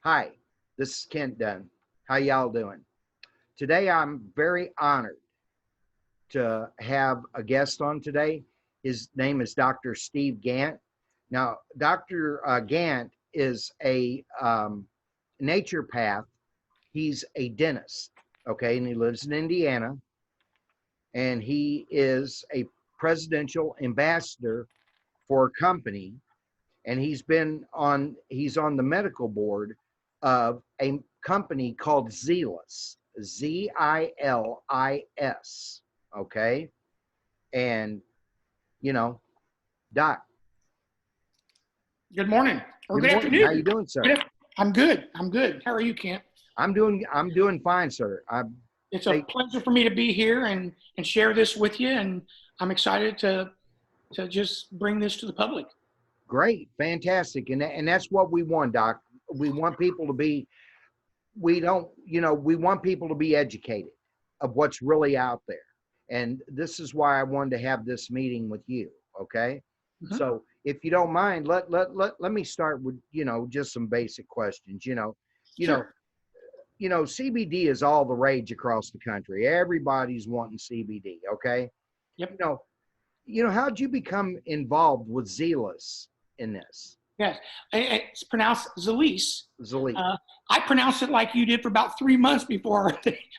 Hi, this is Kent Dunn. How y'all doing? Today I'm very honored to have a guest on today. His name is Dr. Steve Gant. Now, Dr. Gant is a naturopath. He's a dentist, okay, and he lives in Indiana. And he is a presidential ambassador for a company, and he's on the medical board of a company called Zilis, Zilis. Okay. And Doc, Good morning or good good morning. How you afternoon. doing, sir? I'm good. I'm good. How are you, Kent? I'm doing fine, sir. It's a pleasure for me to be here and share this with you, and I'm excited to just bring this to the public. Great, fantastic. And that's what we want, Doc. We want people to be we want people to be educated of what's really out there. And this is why I wanted to have this meeting with you. Okay. Mhm. So if you don't mind, let me start with, just some basic questions. Sure. CBD is all the rage across the country. Everybody's wanting CBD. Okay. Yep. How'd you become involved with Zilis in this? Yes. It's pronounced Zilis. Zilis. I pronounced it like you did for about 3 months before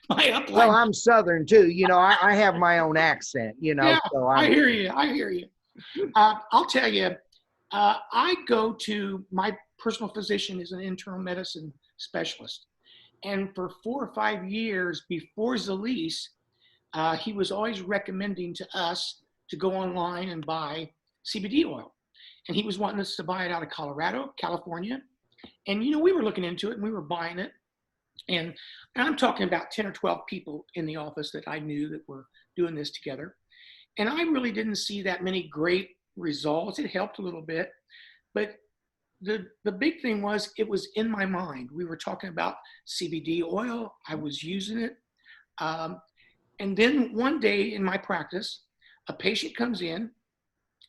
my upline. Well, I'm Southern too. I have my own accent, Yeah, so I hear you. I hear you. I'll tell you, I go to my personal physician is an internal medicine specialist. And for 4 or 5 years before Zilis, he was always recommending to us to go online and buy CBD oil. And he was wanting us to buy it out of Colorado, California. And, we were looking into it and we were buying it. And I'm talking about 10 or 12 people in the office that I knew that were doing this together. And I really didn't see that many great results. It helped a little bit. But the big thing was it was in my mind. We were talking about CBD oil. I was using it. And then one day in my practice, a patient comes in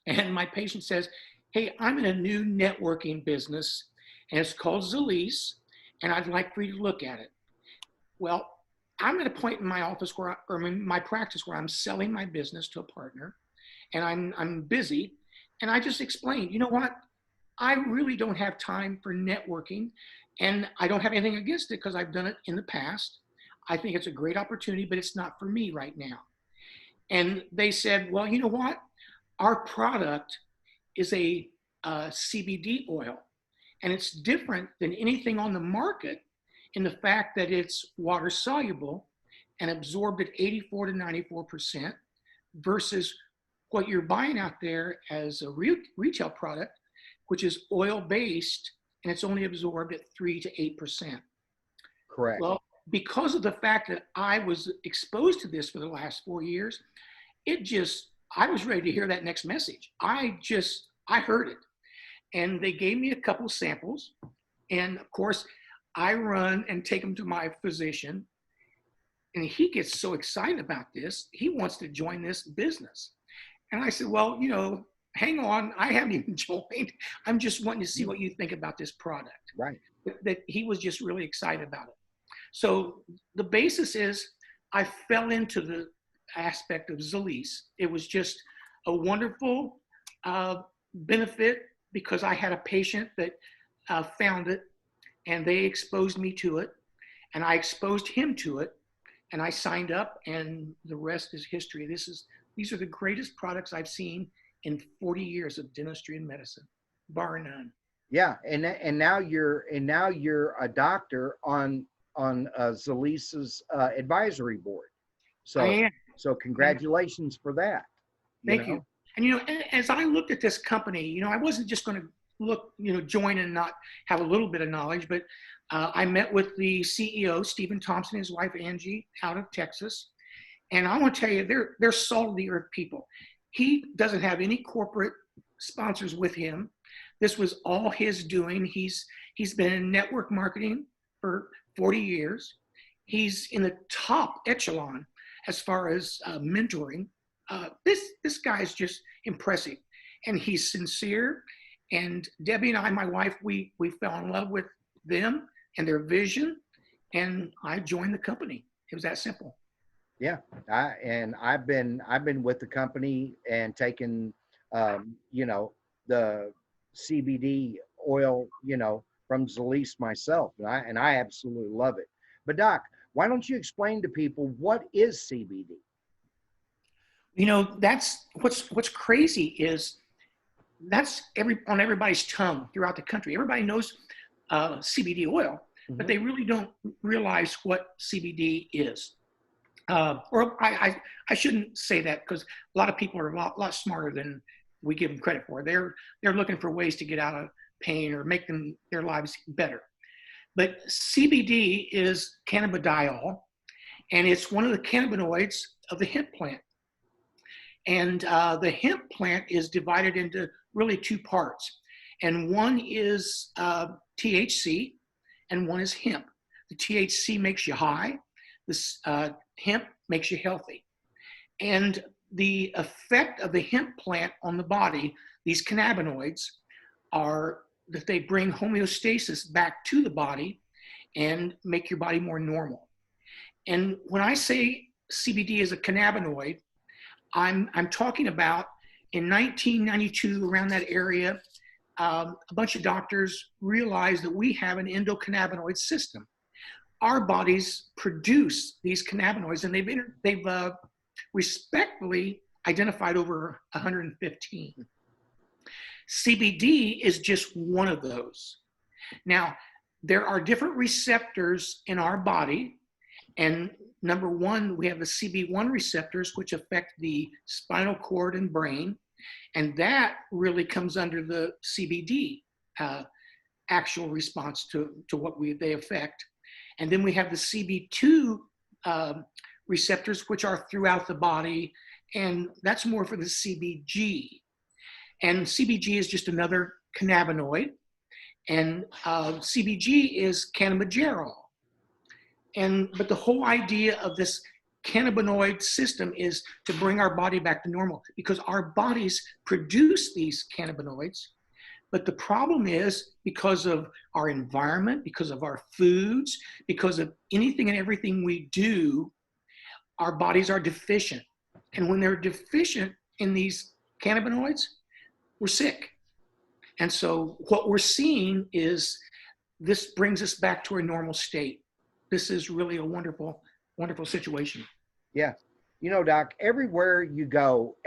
and my patient says, "Hey, I'm in a new networking business and it's called Zilis, and I'd like for you to look at it." Well, I'm at a point in my office my practice where I'm selling my business to a partner and I'm busy. And I just explained, you know what? I really don't have time for networking, and I don't have anything against it because I've done it in the past. I think it's a great opportunity, but it's not for me right now. And they said, "Well, you know what? Our product is a CBD oil, and it's different than anything on the market in the fact that it's water soluble and absorbed at 84 to 94% versus what you're buying out there as a retail product, which is oil based and it's only absorbed at 3 to 8%. Correct. Well, because of the fact that I was exposed to this for the last 4 years, I was ready to hear that next message. I heard it. And they gave me a couple samples. And of course, I run and take them to my physician. And he gets so excited about this, he wants to join this business. And I said, "Well, hang on, I haven't even joined. I'm just wanting to see what you think about this product." Right. That he was just really excited about it. So the basis is I fell into the aspect of Zilis. It was just a wonderful benefit because I had a patient that found it and they exposed me to it and I exposed him to it and I signed up and the rest is history. These are the greatest products I've seen in 40 years of dentistry and medicine, bar none. Yeah, and now you're a doctor on Zilis's advisory board. So I am. so congratulations for that. Thank you. And as I looked at this company, I wasn't just going to join and not have a little bit of knowledge, but I met with the CEO, Stephen Thompson, his wife Angie, out of Texas, and I want to tell you, they're salt of the earth people. He doesn't have any corporate sponsors with him. This was all his doing. He's been in network marketing for 40 years. He's in the top echelon as far as mentoring. This guy is just impressive, and he's sincere. And Debbie and I, my wife, we fell in love with them and their vision, and I joined the company. It was that simple. Yeah, I've been with the company and taken, you know, the CBD oil, you know, from Zilis myself, and I absolutely love it. But Doc, why don't you explain to people what is CBD? You know, that's what's crazy is that's on everybody's tongue throughout the country. Everybody knows CBD oil, but they really don't realize what CBD is. I shouldn't say that, because a lot of people are a lot smarter than we give them credit for. They're looking for ways to get out of pain or make their lives better. But CBD is cannabidiol, and it's one of the cannabinoids of the hemp plant. And the hemp plant is divided into really two parts. And one is THC, and one is hemp. The THC makes you high. This hemp makes you healthy. And the effect of the hemp plant on the body, these cannabinoids, are that they bring homeostasis back to the body and make your body more normal. And when I say CBD is a cannabinoid, I'm talking about in 1992, around that area, a bunch of doctors realized that we have an endocannabinoid system. Our bodies produce these cannabinoids, and they've respectfully identified over 115. CBD is just one of those. Now, there are different receptors in our body, and number one, we have the CB1 receptors, which affect the spinal cord and brain, and that really comes under the CBD actual response to what they affect. And then we have the CB2 receptors, which are throughout the body, and that's more for the CBG. And CBG is just another cannabinoid, and CBG is cannabigerol. But the whole idea of this cannabinoid system is to bring our body back to normal, because our bodies produce these cannabinoids. But the problem is, because of our environment, because of our foods, because of anything and everything we do, our bodies are deficient. And when they're deficient in these cannabinoids, we're sick. And so what we're seeing is this brings us back to a normal state. This is really a wonderful, wonderful situation. Yeah. You know, Doc, everywhere you go,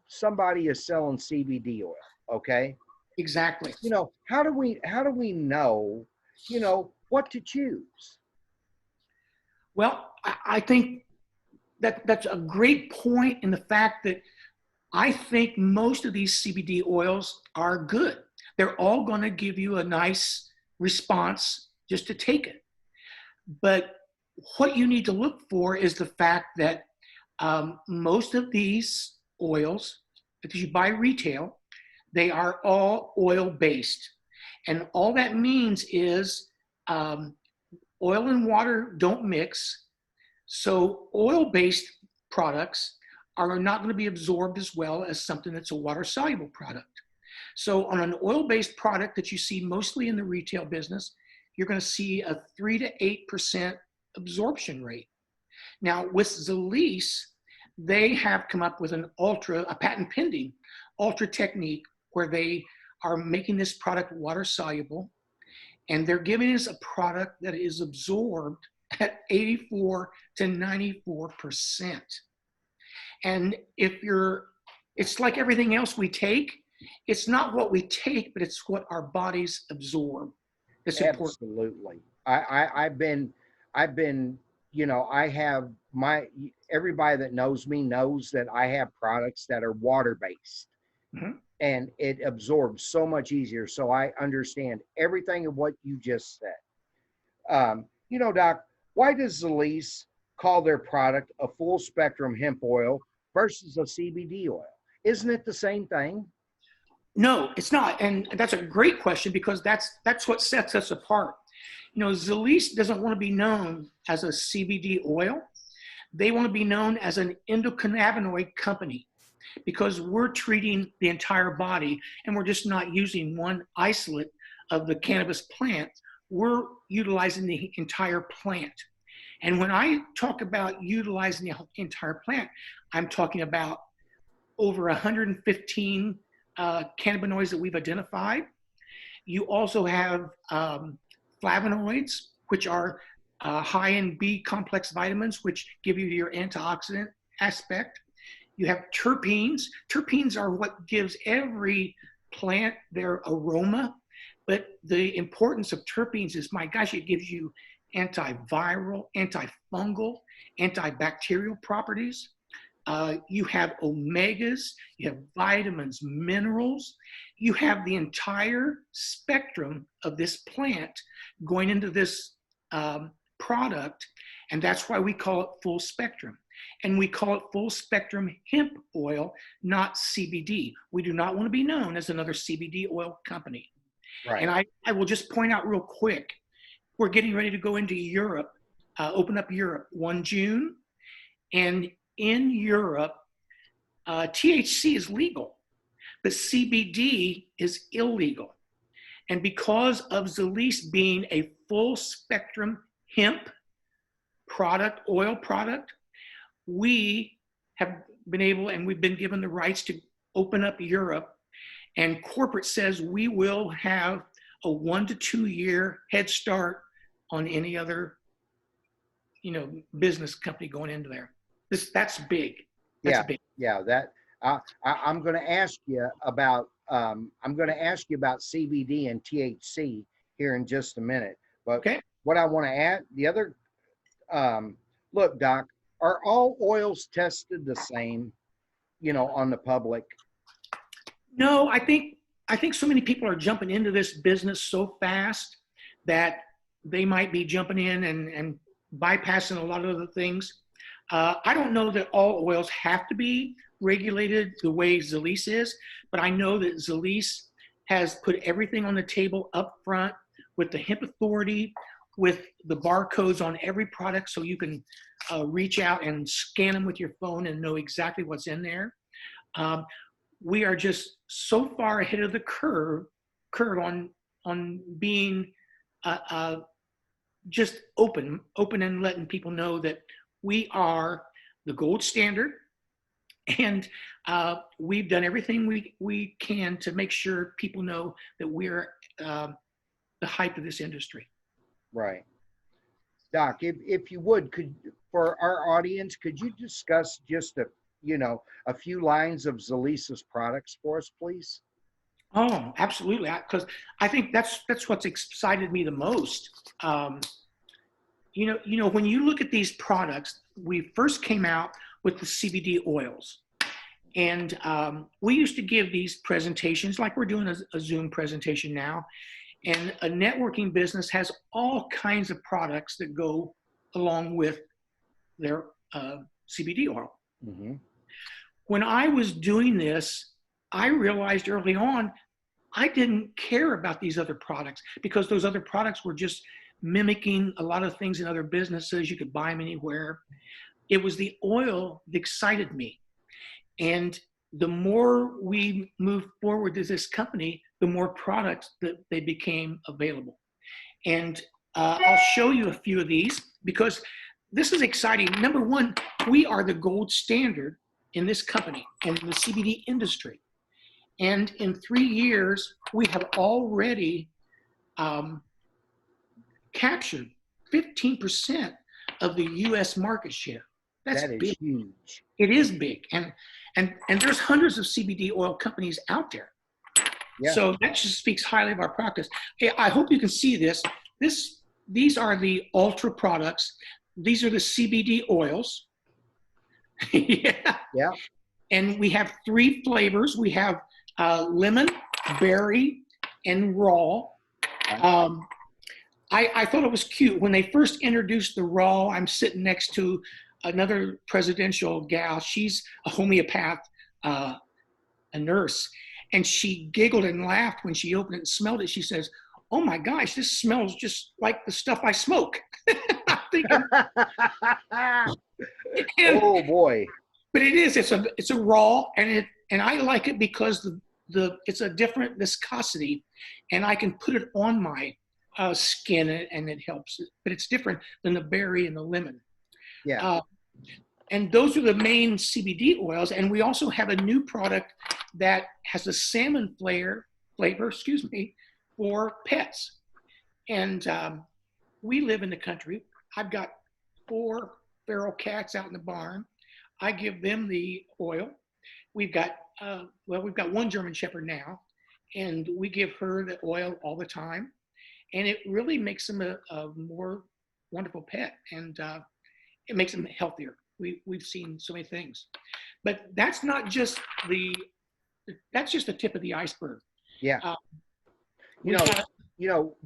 somebody is selling CBD oil. Okay. Exactly. You know, how do we know, you know, what to choose? Well, I think that's a great point, in the fact that I think most of these CBD oils are good. They're all going to give you a nice response just to take it. But what you need to look for is the fact that most of these oils, because you buy retail, they are all oil-based. And all that means is oil and water don't mix. So oil-based products are not going to be absorbed as well as something that's a water-soluble product. So on an oil-based product that you see mostly in the retail business, you're going to see a 3 to 8% absorption rate. Now with Zilis, they have come up with a patent pending ultra technique, where they are making this product water soluble, and they're giving us a product that is absorbed at 84 to 94%. And it's like everything else we take, it's not what we take, but it's what our bodies absorb. That's important. Absolutely. I've been, you know, everybody that knows me knows that I have products that are water-based. Mm-hmm. And it absorbs so much easier. So I understand everything of what you just said. You know, Doc, why does Zilis call their product a full spectrum hemp oil versus a CBD oil? Isn't it the same thing? No, it's not. And that's a great question, because that's what sets us apart. You know, Zilis doesn't want to be known as a CBD oil. They want to be known as an endocannabinoid company, because we're treating the entire body, and we're just not using one isolate of the cannabis plant. we're utilizing the entire plant. And when I talk about utilizing the entire plant, I'm talking about over 115 cannabinoids that we've identified. You also have flavonoids, which are high in B complex vitamins, which give you your antioxidant aspect. You have terpenes. Terpenes are what gives every plant their aroma. But the importance of terpenes is, my gosh, it gives you antiviral, antifungal, antibacterial properties. You have omegas, you have vitamins, minerals. You have the entire spectrum of this plant going into this product, and that's why we call it full spectrum. And we call it full spectrum hemp oil, not CBD. We do not want to be known as another CBD oil company. Right. And I will just point out real quick, we're getting ready to go into Europe, open up Europe 1 June. And in Europe, THC is legal, but CBD is illegal. And because of Zilis being a full spectrum hemp product, oil product, we have been able, and we've been given the rights to open up Europe. And corporate says we will have a 1 to 2 year head start on any other, business company going into there. That's big. That's big. Yeah. That I'm going to ask you about. I'm going to ask you about CBD and THC here in just a minute. But Okay. what I want to add, the other, look, Doc, are all oils tested the same, on the public? No, I think so many people are jumping into this business so fast that they might be jumping in and bypassing a lot of the things. I don't know that all oils have to be regulated the way Zilis is, but I know that Zilis has put everything on the table up front with the hemp authority, with the barcodes on every product, so you can reach out and scan them with your phone and know exactly what's in there. We are just so far ahead of the curve on being just open and letting people know that we are the gold standard, and we've done everything we can to make sure people know that we're the hype of this industry. Right. Doc, if you would, for our audience, could you discuss just a few lines of Zilis's products for us, please? Oh, absolutely. Because I think that's what's excited me the most. When you look at these products, we first came out with the CBD oils. And we used to give these presentations like we're doing a Zoom presentation now. And a networking business has all kinds of products that go along with their CBD oil. Mm-hmm. When I was doing this, I realized early on, I didn't care about these other products because those other products were just mimicking a lot of things in other businesses. You could buy them anywhere. It was the oil that excited me. And the more we moved forward as this company, the more products that they became available. And I'll show you a few of these because this is exciting. Number one, we are the gold standard in this company and in the CBD industry. And in 3 years, we have already captured 15% of the U.S. market share. That is big. Huge. It is big. And there's hundreds of CBD oil companies out there. Yeah. So that just speaks highly of our practice. I hope you can see this. These are the ultra products. These are the CBD oils. Yeah. Yeah. And we have 3 flavors. We have lemon, berry, and raw. I thought it was cute. When they first introduced the raw, I'm sitting next to another presidential gal. She's a homeopath, a nurse. And she giggled and laughed when she opened it and smelled it. She says, "Oh my gosh, this smells just like the stuff I smoke." I'm thinking, oh boy. But it is, it's a raw, and I like it because it's a different viscosity, and I can put it on my skin and it helps, but it's different than the berry and the lemon. Yeah. And those are the main CBD oils. And we also have a new product that has a salmon flavor, for pets. And we live in the country. I've got 4 feral cats out in the barn. I give them the oil. We've got, we've got 1 German Shepherd now, and we give her the oil all the time. And it really makes them a more wonderful pet, and it makes them healthier. We've seen so many things, but that's not just that's just the tip of the iceberg. Yeah. You know,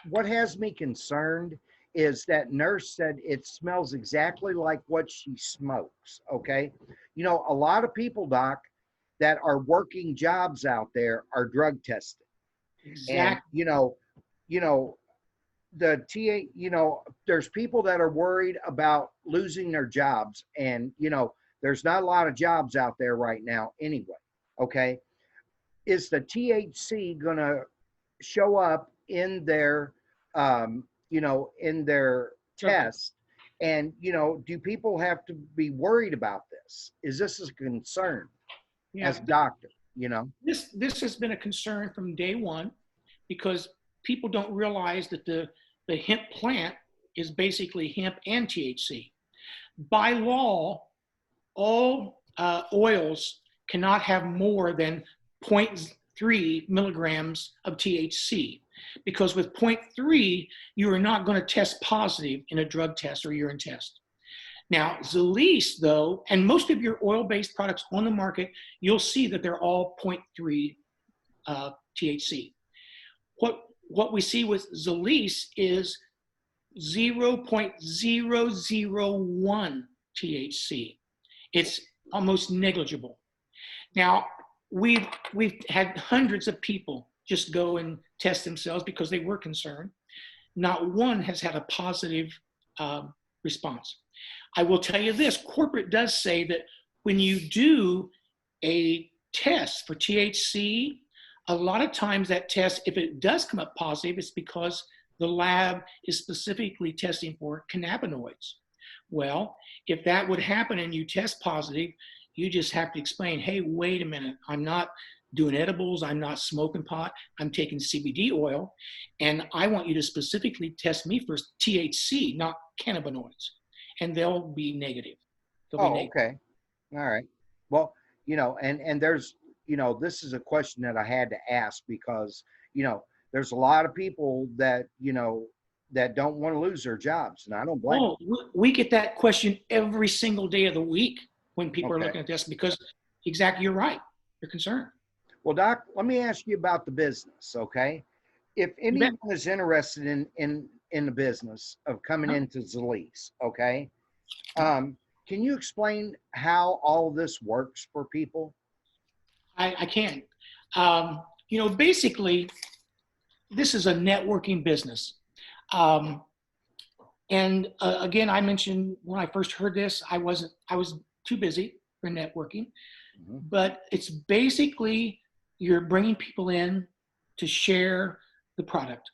what has me concerned is that nurse said it smells exactly like what she smokes. Okay. You know, a lot of people, Doc, that are working jobs out there are drug tested. Exactly. And, there's people that are worried about losing their jobs. And, there's not a lot of jobs out there right now anyway. Okay. Is the THC going to show up in their, in their test? And, do people have to be worried about this? Is this a concern as a doctor, This has been a concern from day one, because people don't realize that the hemp plant is basically hemp and THC. By law, all oils cannot have more than 0.3 milligrams of THC, because with 0.3, you are not going to test positive in a drug test or urine test. Now, Zilis, though, and most of your oil-based products on the market, you'll see that they're all 0.3 THC. What we see with Zilis is 0.001 THC. It's almost negligible. Now, we've had hundreds of people just go and test themselves because they were concerned. Not one has had a positive response. I will tell you this, corporate does say that when you do a test for THC, a lot of times that test, if it does come up positive, it's because the lab is specifically testing for cannabinoids. Well, if that would happen and you test positive, you just have to explain, hey, wait a minute, I'm not doing edibles, I'm not smoking pot, I'm taking CBD oil, and I want you to specifically test me for THC, not cannabinoids. And they'll be negative. Okay. All right. Well, and there's, this is a question that I had to ask because, there's a lot of people that, that don't want to lose their jobs, and I don't blame them. We get that question every single day of the week when people are looking at this, because exactly, you're right. You're concerned. Well, Doc, let me ask you about the business, okay? If anyone is interested in the business of coming into Zilis, okay? Can you explain how all of this works for people? I can. Basically, this is a networking business. Again, I mentioned when I first heard this, I was too busy for networking, but it's basically you're bringing people in to share the product.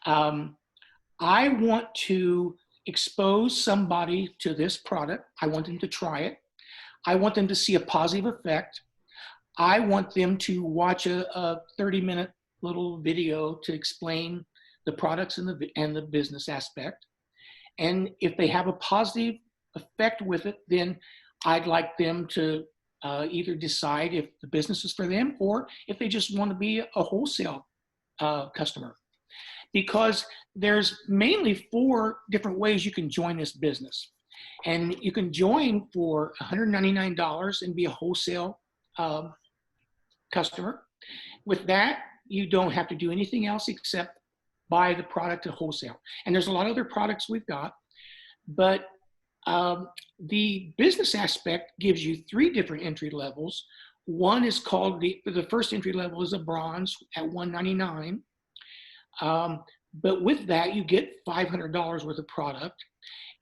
I want to expose somebody to this product. I want them to try it. I want them to see a positive effect. I want them to watch a 30-minute little video to explain the products and the business aspect. And if they have a positive effect with it, then I'd like them to either decide if the business is for them or if they just want to be a wholesale customer. Because there's mainly 4 different ways you can join this business. And you can join for $199 and be a wholesale customer. With that, you don't have to do anything else except buy the product at wholesale. And there's a lot of other products we've got, but the business aspect gives you 3 different entry levels. One is called, the first entry level is a bronze at $199. But with that, you get $500 worth of product.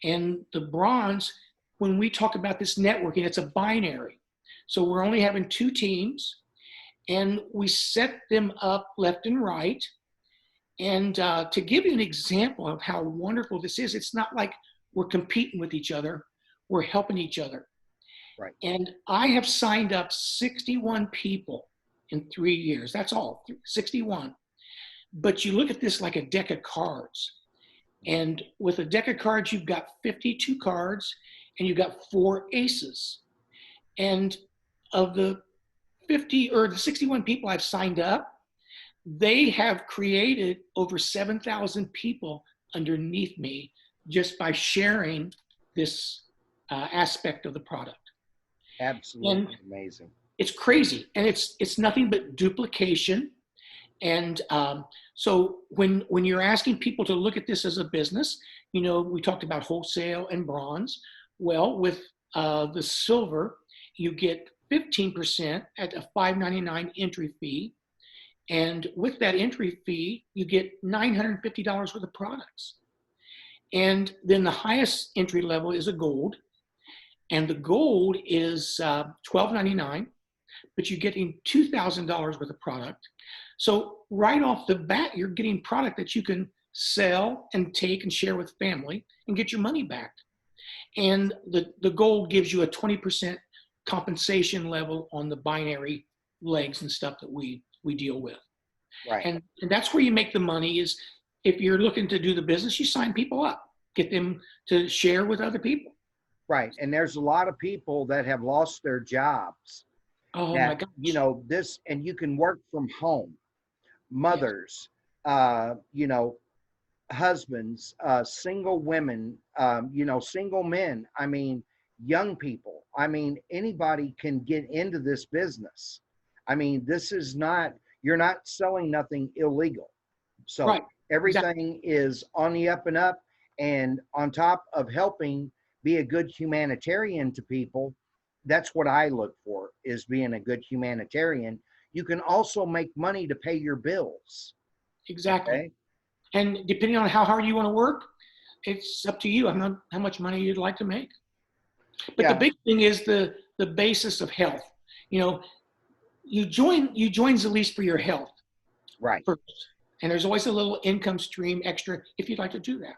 And the bronze, when we talk about this networking, it's a binary. So we're only having 2 teams, and we set them up left and right. And to give you an example of how wonderful this is, it's not like we're competing with each other, we're helping each other. Right. And I have signed up 61 people in 3 years. That's all, 61. But you look at this like a deck of cards. And with a deck of cards, you've got 52 cards and you've got 4 aces. And of the 50 or the 61 people I've signed up, they have created over 7,000 people underneath me just by sharing this aspect of the product. Absolutely And amazing. it's crazy, and it's nothing but duplication. And so when you're asking people to look at this as a business, you know, we talked about wholesale and bronze. Well, with the silver, you get 15% at a $5.99 entry fee. And with that entry fee, you get $950 worth of products. And then the highest entry level is a gold. And the gold is $12.99, but you're getting $2,000 worth of product. So right off the bat, you're getting product that you can sell and take and share with family and get your money back. And the gold gives you a 20% compensation level on the binary legs and stuff that we deal with. Right. And that's where you make the money is if you're looking to do the business, you sign people up, get them to share with other people. Right. And there's a lot of people that have lost their jobs. Oh That, my gosh. you know, this, and you can work from home. Mothers, you know, husbands, single women, you know, single men. I mean, young people. I mean, anybody can get into this business. I mean, this is not, you're not selling nothing illegal. So Right. everything Exactly. is on the up and up. And on top of helping be a good humanitarian to people, that's what I look for, is being a good humanitarian. You can also make money to pay your bills. Exactly. Okay. And depending on how hard you want to work, it's up to you how much money you'd like to make. But the Yeah. big thing is the basis of health. You know, you join Zilis for your health Right. first. And there's always a little income stream extra if you'd like to do that.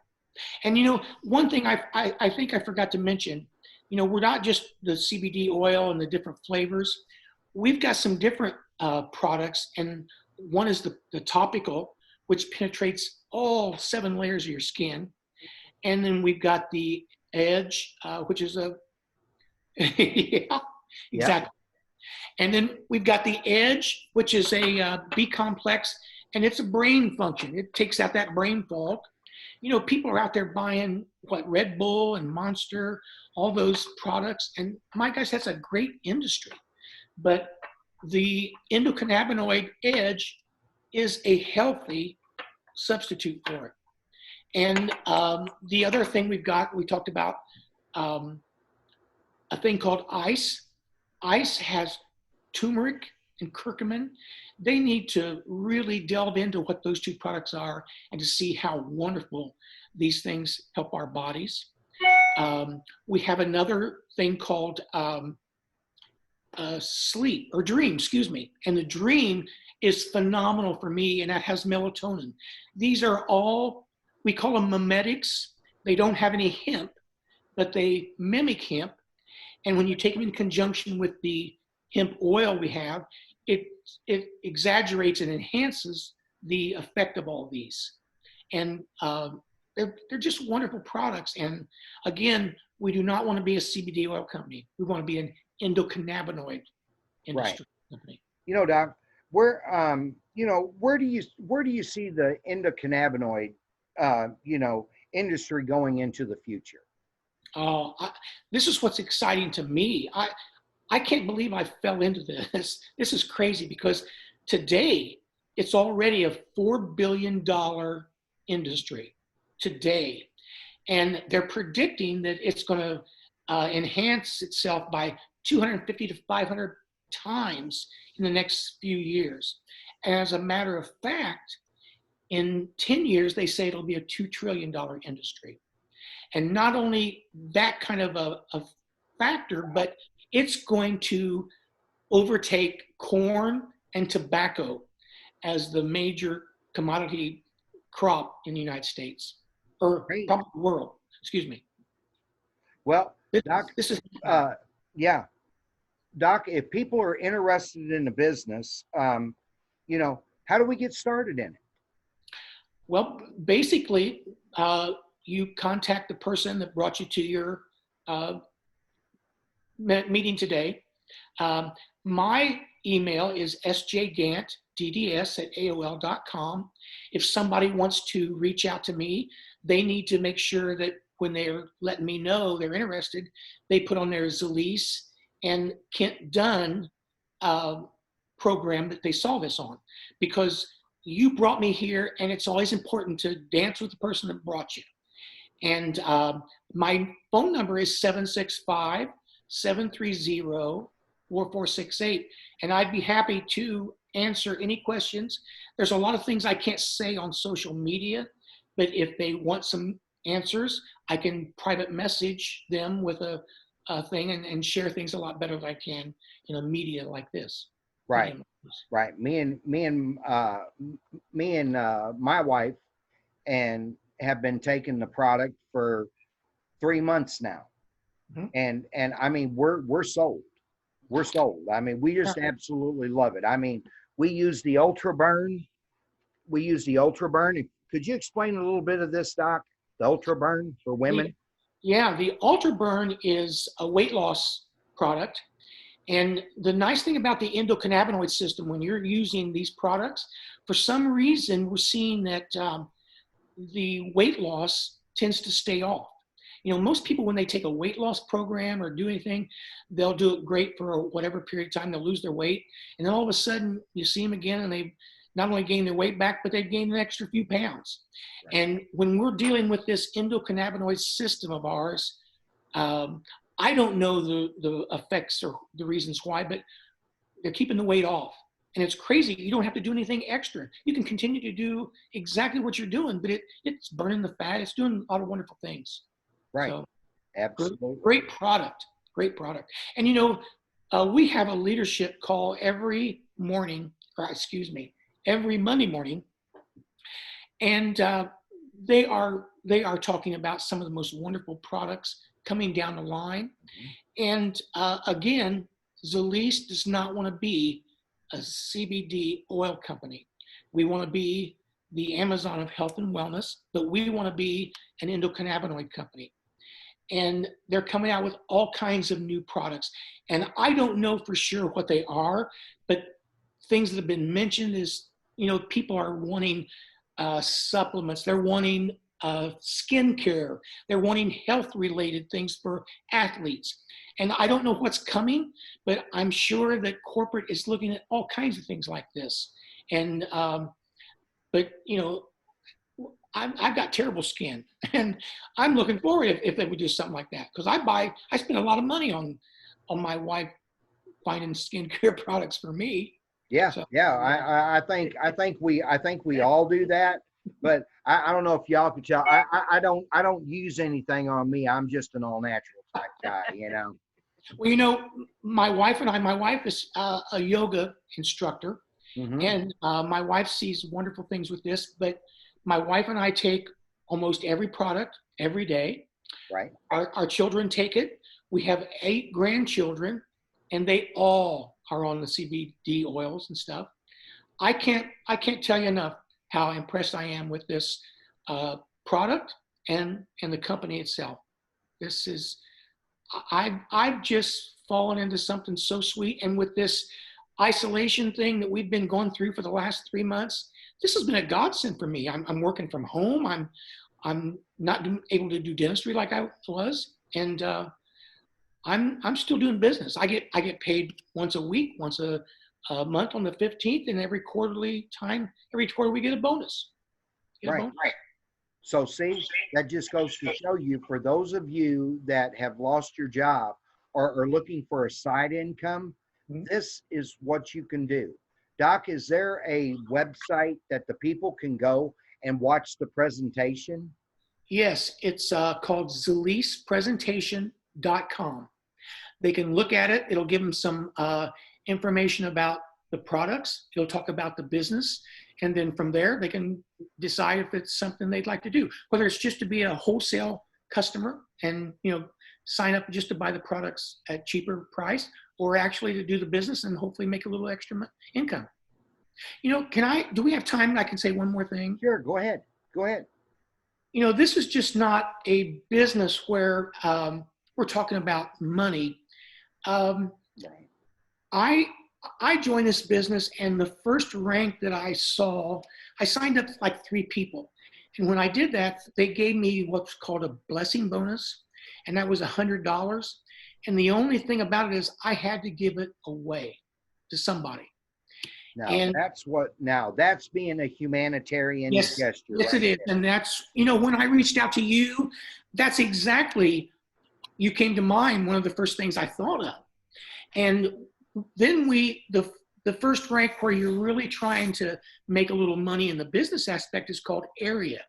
And you know, one thing I think I forgot to mention, you know, we're not just the CBD oil and the different flavors. We've got some different products, and one is the topical, which penetrates all 7 layers of your skin. And then we've got the edge, which is a yeah, Yeah. exactly. And then we've got the edge, which is a B complex, and it's a brain function. It takes out that brain fog. You know, people are out there buying what Red Bull and Monster, all those products, and my gosh, that's a great industry. But the endocannabinoid edge is a healthy substitute for it. And the other thing we talked about um, a thing called ice. Ice has turmeric and curcumin. They need to really delve into what those 2 products are and to see how wonderful these things help our bodies. We have another thing called sleep or dream, excuse me. And the dream is phenomenal for me, and that has melatonin. These are all, we call them mimetics. They don't have any hemp, but they mimic hemp. And when you take them in conjunction with the hemp oil we have, it exaggerates and enhances the effect of all these. And they're just wonderful products. And again, we do not want to be a CBD oil company. We want to be an endocannabinoid industry company. You know, Doc, where you know, where do you see the endocannabinoid you know, industry going into the future? This is what's exciting to me. I can't believe I fell into this. This is crazy because today it's already a $4 billion industry today. And they're predicting that it's going to enhance itself by 250 to 500 times in the next few years. And as a matter of fact, in 10 years, they say it'll be a $2 trillion industry. And not only that kind of a factor, but it's going to overtake corn and tobacco as the major commodity crop in the United States, or Great. probably the world. Excuse me. Well, This, Doc, this is yeah, Doc, if people are interested in the business, how do we get started in it? well, basically, you contact the person that brought you to your uh, meeting today. My email is sjgantdds@aol.com. If somebody wants to reach out to me, they need to make sure that when they're letting me know they're interested, they put on their Zilis and Kent Dunn program that they saw this on, because you brought me here, and it's always important to dance with the person that brought you. And my phone number is 765-730-4468. And I'd be happy to answer any questions. There's a lot of things I can't say on social media, but if they want some answers, I can private message them with a thing and share things a lot better than I can in a media like this. Right, right. Me and my wife and have been taking the product for 3 months now. Mhm. And I mean, we're sold. We're sold. I mean, we just absolutely love it. I mean, we use the Ultra Burn. We use the Ultra Burn. Could you explain a little bit of this, Doc? The Ultra Burn for women? Yeah, the Ultra Burn is a weight loss product. And the nice thing about the endocannabinoid system, when you're using these products, for some reason, we're seeing that the weight loss tends to stay off. You know, most people, when they take a weight loss program or do anything, they'll do it great for whatever period of time, they'll lose their weight. And then all of a sudden you see them again, and they've not only gained their weight back, but they've gained an extra few pounds. Right. And when we're dealing with this endocannabinoid system of ours, I don't know the effects or the reasons why, but they're keeping the weight off. And it's crazy. You don't have to do anything extra. You can continue to do exactly what you're doing, but it's burning the fat. It's doing a lot of wonderful things. Right. So, absolutely. Great product. Great product. And, you know, we have a leadership call every morning, every Monday morning. And they are talking about some of the most wonderful products coming down the line. And again, Zilis does not want to be a CBD oil company. We want to be the Amazon of health and wellness, but we want to be an endocannabinoid company. And they're coming out with all kinds of new products. And I don't know for sure what they are, but things that have been mentioned is, you know, people are wanting supplements. They're wanting skincare. They're wanting health-related things for athletes. And I don't know what's coming, but I'm sure that corporate is looking at all kinds of things like this. And, but, you know, I've got terrible skin, and I'm looking forward if they would do something like that. Because I spend a lot of money on my wife finding skincare products for me. Yeah, so, yeah. I think we all do that. But I don't know if y'all could tell. I don't use anything on me. I'm just an all natural type guy, you know. Well, you know, my wife is a yoga instructor, and my wife sees wonderful things with this. But my wife and I take almost every product every day. Right. Our children take it. We have 8 grandchildren, and they all are on the CBD oils and stuff. I can't tell you enough how impressed I am with this product and the company itself. This is, I've just fallen into something so sweet. And with this isolation thing that we've been going through for the last 3 months, this has been a godsend for me. I'm working from home. I'm not able to do dentistry like I was, and I'm still doing business. I get paid once a week, once a month on the 15th, and every quarter we get a bonus. Right. So see, that just goes to show you, for those of you that have lost your job or are looking for a side income, this is what you can do. Doc, is there a website that the people can go and watch the presentation? Yes, it's called ZilisPresentation.com. They can look at it. It'll give them some information about the products. It'll talk about the business. And then from there, they can decide if it's something they'd like to do, whether it's just to be a wholesale customer and, sign up just to buy the products at cheaper price, or actually to do the business and hopefully make a little extra income. Do we have time? I can say one more thing. Sure, go ahead. Go ahead. This is just not a business where we're talking about money. I joined this business, and the first rank that I saw, I signed up like 3 people. And when I did that, they gave me what's called a blessing bonus, and that was $100. And the only thing about it is I had to give it away to somebody. Now that's being a humanitarian gesture. Yes, it is. And that's, when I reached out to you, that's exactly, you came to mind, one of the first things I thought of. And then the first rank where you're really trying to make a little money in the business aspect is called area.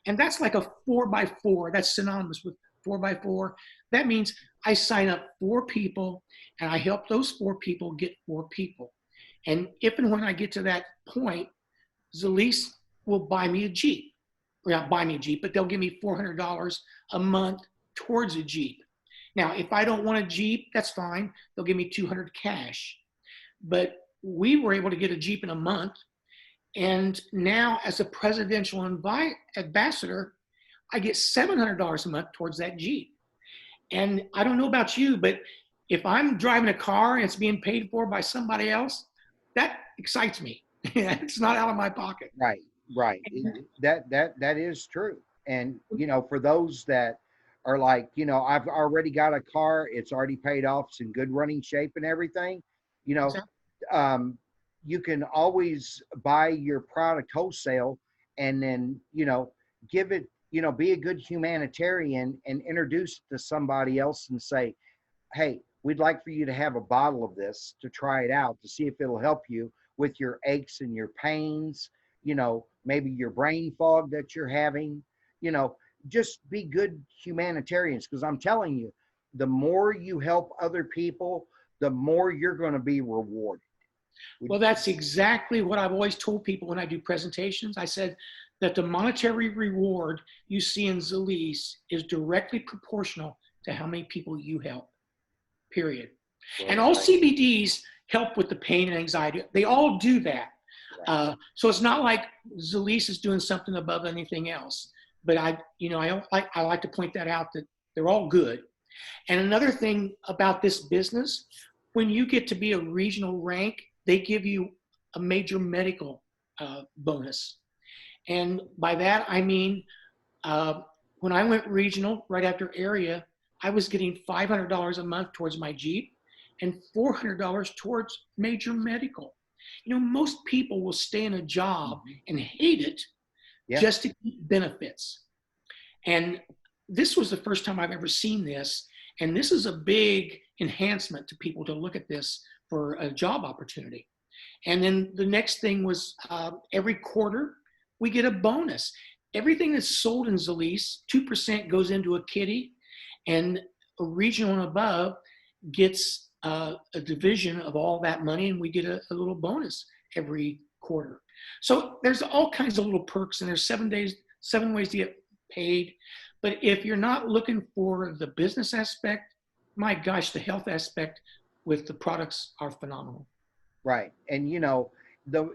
And that's like a 4x4. That's synonymous with 4x4. That means I sign up 4 people and I help those 4 people get 4 people. And if and when I get to that point, Zilis will buy me a Jeep. Or not buy me a Jeep, but they'll give me $400 a month towards a Jeep. Now, if I don't want a Jeep, that's fine. They'll give me $200 cash. But we were able to get a Jeep in a month. And now, as a presidential ambassador, I get $700 a month towards that Jeep. And I don't know about you, but if I'm driving a car and it's being paid for by somebody else, that excites me. It's not out of my pocket. Right. That is true. And, for those that are like, I've already got a car, it's already paid off, it's in good running shape and everything, you can always buy your product wholesale and then, give it, be a good humanitarian and introduce it to somebody else and say, hey, we'd like for you to have a bottle of this to try it out to see if it'll help you with your aches and your pains, maybe your brain fog that you're having, just be good humanitarians. Because I'm telling you, the more you help other people, the more you're going to be rewarded. Well, that's exactly what I've always told people when I do presentations. I said that the monetary reward you see in Zilis is directly proportional to how many people you help, period. Right. And all CBDs help with the pain and anxiety. They all do that. Right. So it's not like Zilis is doing something above anything else. But I like to point that out, that they're all good. And another thing about this business, when you get to be a regional rank, they give you a major medical bonus. And by that, I mean, when I went regional right after area, I was getting $500 a month towards my Jeep and $400 towards major medical. Most people will stay in a job and hate it just to keep benefits. And this was the first time I've ever seen this. And this is a big enhancement to people to look at this for a job opportunity. And then the next thing was every quarter, we get a bonus. Everything that's sold in Zilis, 2% goes into a kitty, and a regional and above gets a division of all that money, and we get a little bonus every quarter. So there's all kinds of little perks, and there's 7 ways to get paid. But if you're not looking for the business aspect, my gosh, the health aspect with the products are phenomenal. Right. And,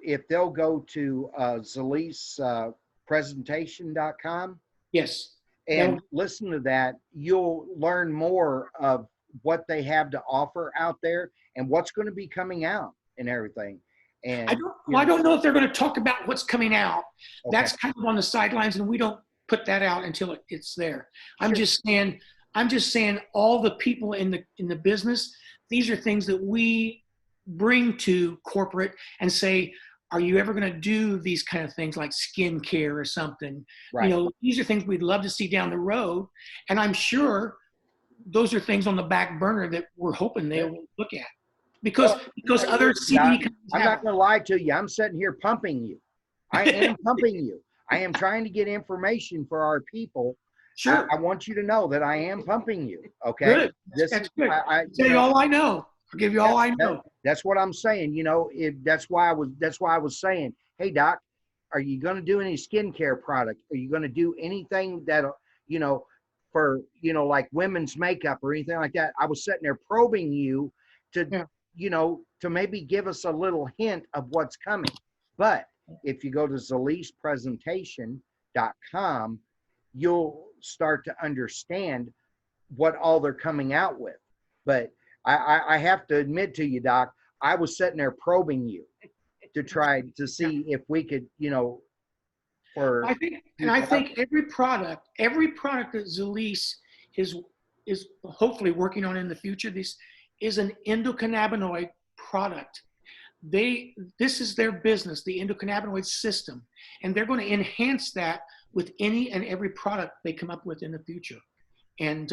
if they'll go to Zilis presentation.com. Yes. And listen to that, you'll learn more of what they have to offer out there and what's going to be coming out and everything. And I don't know if they're going to talk about what's coming out. Okay. That's kind of on the sidelines, and we don't put that out until it's there. Sure. I'm just saying all the people in the business, these are things that we bring to corporate and say, are you ever going to do these kind of things like skin care or something? Right. These are things we'd love to see down the road. And I'm sure those are things on the back burner that we're hoping they will look at. Because other CBD companies I'm not going to lie to you. I'm sitting here pumping you. I am pumping you. I am trying to get information for our people. Sure. I want you to know that I am pumping you. Okay. Good. That's good. I'll tell you all I know. I'll give you all I know. That's what I'm saying. That's why I was saying, hey Doc, are you going to do any skincare product? Are you going to do anything that, you know, for, you know, like women's makeup or anything like that? I was sitting there probing you to, Yeah. you know, to maybe give us a little hint of what's coming. But if you go to zilispresentation.com, you'll start to understand what all they're coming out with. But I have to admit to you, Doc, I was sitting there probing you to try to see if we could, you know, for I think every product that Zilis is hopefully working on in the future, this is an endocannabinoid product. This is their business, the endocannabinoid system, and they're going to enhance that with any and every product they come up with in the future. And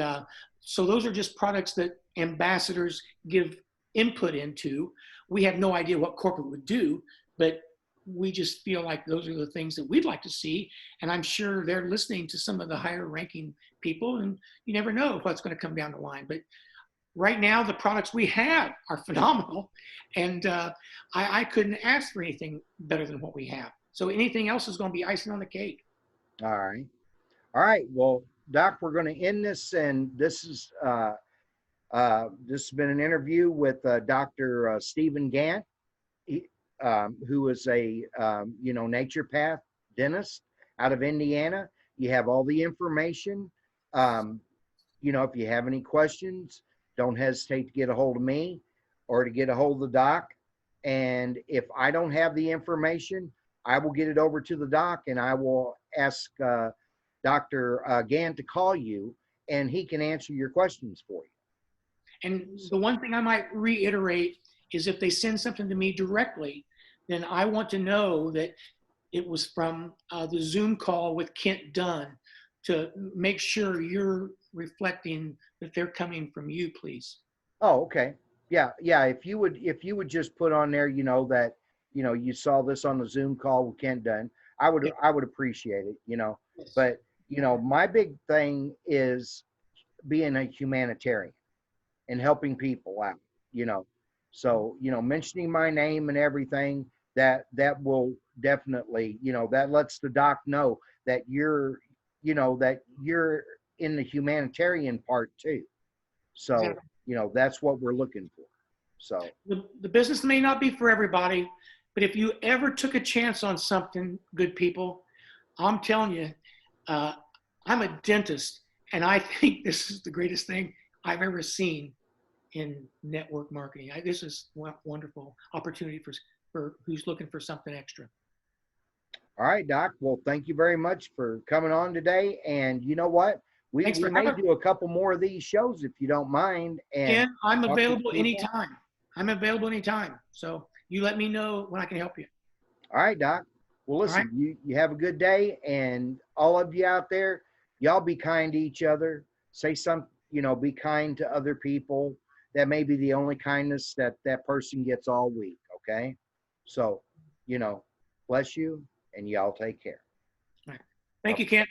so those are just products that ambassadors give input into. We have no idea what corporate would do, but we just feel like those are the things that we'd like to see. And I'm sure they're listening to some of the higher ranking people, and you never know what's going to come down the line. But right now, the products we have are phenomenal. And I couldn't ask for anything better than what we have. So anything else is going to be icing on the cake. All right. All right. Well, Doc, we're going to end this. And this has been an interview with Dr. Steve Gant, who is a, you know, naturopath dentist out of Indiana. You have all the information. You know, if you have any questions, don't hesitate to get a hold of me or to get a hold of the doc. And if I don't have the information, I will get it over to the doc, and I will ask Dr. Gant to call you, and he can answer your questions for you. And the one thing I might reiterate is if they send something to me directly, then I want to know that it was from the Zoom call with Kent Dunn, to make sure you're reflecting that they're coming from you, please. Oh, okay. Yeah. Yeah. If you would just put on there, you know, that, you know, you saw this on the Zoom call with Kent Dunn, I would appreciate it, you know. Yes. But, you know, my big thing is being a humanitarian and helping people out, you know. So, you know, mentioning my name and everything, that will definitely, you know, that lets the doc know that you're, you know, that you're in the humanitarian part too. So, Exactly. you know, that's what we're looking for. So the business may not be for everybody, but if you ever took a chance on something, good people, I'm telling you, I'm a dentist, and I think this is the greatest thing I've ever seen in network marketing. This is a wonderful opportunity for who's looking for something extra. all right, Doc. Well, thank you very much for coming on today. And you know what? We may do a couple more of these shows if you don't mind. And I'm available anytime. I'm available anytime. So you let me know when I can help you. All right, Doc. Well, listen, right. You have a good day, and all of you out there, y'all be kind to each other. Say some, you know, be kind to other people. That may be the only kindness that person gets all week. Okay. So, you know, bless you, and y'all take care. All right. Thank you, Kent.